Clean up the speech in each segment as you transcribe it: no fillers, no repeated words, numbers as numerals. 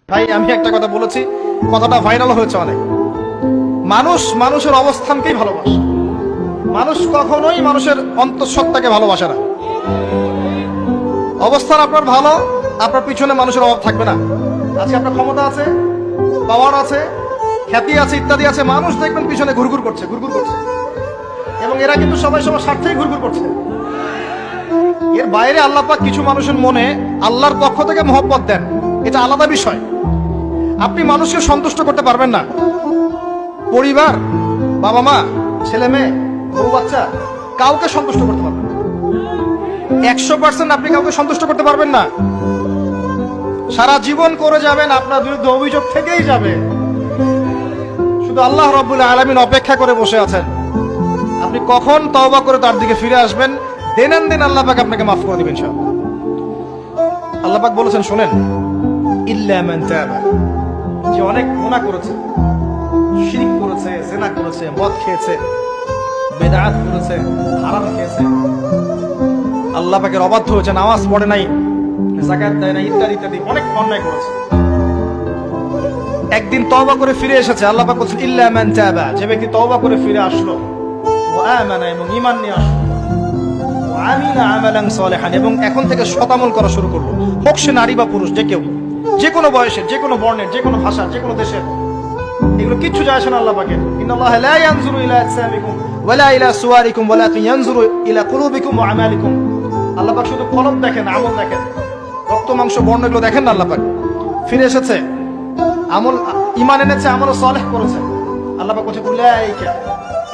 ভাই আমি একটা কথা বলেছি, কথাটা ভাইরাল হয়েছে অনেক। মানুষ মানুষের অবস্থানকেই ভালোবাসে, মানুষ কখনোই মানুষের অন্তঃসত্ত্বাকে ভালোবাসে না। অবস্থান আপনার ভালো, আপনার পিছনে মানুষের অভাব থাকবে না। আজকে আপনার ক্ষমতা আছে, পাওয়ার আছে, খ্যাতি আছে, ইত্যাদি আছে, মানুষ দেখবেন পিছনে ঘুরঘুর করছে, ঘুরঘুর করছে, এবং এরা কিন্তু সবাই সবার স্বার্থেই ঘুরঘুর করছে। এর বাইরে আল্লাহ পাক কিছু মানুষের মনে আল্লাহর পক্ষ থেকে মহব্বত দেন, এটা আলাদা বিষয়। আপনি মানুষকে সন্তুষ্ট করতে পারবেন না। পরিবার, বাবা মা, ছেলে মেয়ে, বউ বাচ্চা, কাউকে সন্তুষ্ট করতে পারবেন না। 100% আপনি কাউকে সন্তুষ্ট করতে পারবেন না। সারা জীবন করে যাবেন, আপনার বিরুদ্ধে অভিযোগ থেকেই যাবে। শুধু আল্লাহ রাব্বুল আলামিন অপেক্ষা করে বসে আছেন, আপনি কখন তওবা করে তার দিকে ফিরে আসবেন। দিন আল্লাহ পাক আপনাকে মাফ করে দিবেন ইনশাআল্লাহ। আল্লাহ পাক বলেছেন, শুনেন, ইল্লা মান তাবা, যে অনেক গুনাহ করেছে, শিরক করেছে, জিনা করেছে, মদ খেয়েছে, বেদাত করেছে, হারাম খেয়েছে, আল্লাহ পাকের অবাধ্য হয়েছে, নামাজ পড়ে নাই, যাকাত দেয় না, ইত্যাদি ইত্যাদি অনেক অন্যায় করেছে, একদিন তওবা করে ফিরে এসেছে। আল্লাহ পাক বলেছেন, ইল্লা মান তাবা, যে ব্যক্তি তওবা করে ফিরে আসলো, ওয়া আমানা, এবং ঈমান নিয়ে আসলো, ওয়া আমিলা আমালান সালিহান, এবং এখন থেকে সৎ আমল করা শুরু করলো, হোক সে নারী বা পুরুষ, যে কেউ, যে কোনো বয়সের, যে কোনো বর্ণের, যে কোনো ভাষার, যে কোনো দেশের, এগুলো কিচ্ছু যায় আসে না আল্লাহ পাকের। ইন্নাল্লাহা লা ইয়ানজুরু ইলা আজসামিকুম ওয়ালা ইলা সুওয়ারিকুম ওয়ালাকিন ইয়ানজুরু ইলা কুলুবিকুম ওয়া আমালিকুম। আল্লাহ পাক শুধু কলব দেখেন, আমল দেখেন, রক্ত মাংস বর্ণ এগুলো দেখেন না। আল্লাহ পাক ফিরে এসেছে, আমল, ঈমান এনেছে, আমল সালেহ করেছে। আল্লাহ পাক বলেছে, উলাইকা,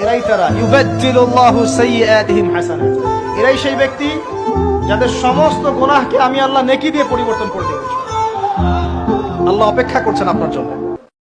এরাই তারা, ইউবাদদিলুল্লাহু সাইয়্যাতিহিম হাসানাত, এরাই সেই ব্যক্তি যাদের সমস্ত গুনাহকে আমি আল্লাহ নেকি দিয়ে পরিবর্তন করে দেব। আল্লাহ অপেক্ষা করছেন আপনার জন্য।